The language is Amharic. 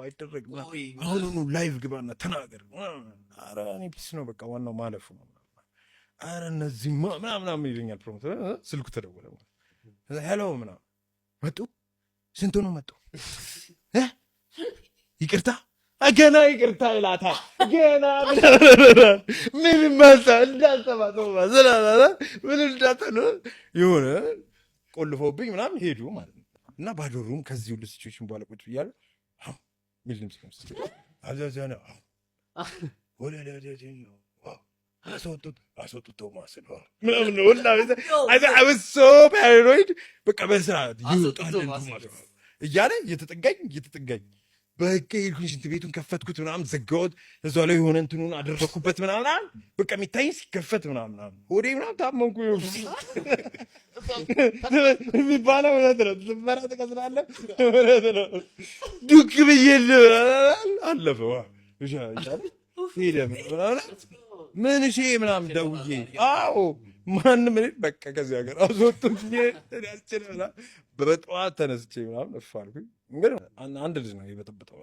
አይደረግም። አሁኑኑ ላይቭ ግባና ተናገር። ኧረ እኔ ፒስ ነው በቃ ዋናው ማለፉ ነው። ኧረ እነዚህ ምናምን ይለኛል ፕሮሞተር። ስልኩ ተደወለ። ሄሎ ምናምን መጡ። ስንቱ ነው መጡ? ይቅርታ ገና ይቅርታ ይላታል። ገና ምን ማሳ እንዳሰማቶ ማዘላላ ምን እንዳተነ የሆነ ቆልፎብኝ ምናምን ሄዱ ማለት ነው። እና ባዶ ሩም ከዚህ ሁሉ ሲቹዌሽን በኋላ ቁጭ ብያለሁ። ሚል ድምጽ ነው አዛዛና ወለለለለኝ አስወጡት ቶማስ ነው ምናምን ነው እና I was so paranoid በቃ በስርዓት ይወጣል ማለት ነው እያለ እየተጠጋኝ በቃ ሄድኩኝ። ሽንት ቤቱን ከፈትኩት ምናምን ዘጋሁት። እዛ ላይ የሆነ እንትኑን አደረኩበት ምናምን በቃ የሚታይኝ ሲከፈት ምናምን ሆዴ ምናምን ታመንኩ የሚባለው እውነት ነው። ትመራ ትቀስላለህ እውነት ነው። ዱክ ብዬ አለፈ ሄደ ምናምን ምን እሺ ምናምን ደውዬ አዎ ማንም በቃ ከዚህ ሀገር አስወጡኝ ያስችላል። በጠዋት ተነስቼ ምናምን እፍ አልኩኝ። እንግዲህ አንድ ልጅ ነው የበጠበጠው።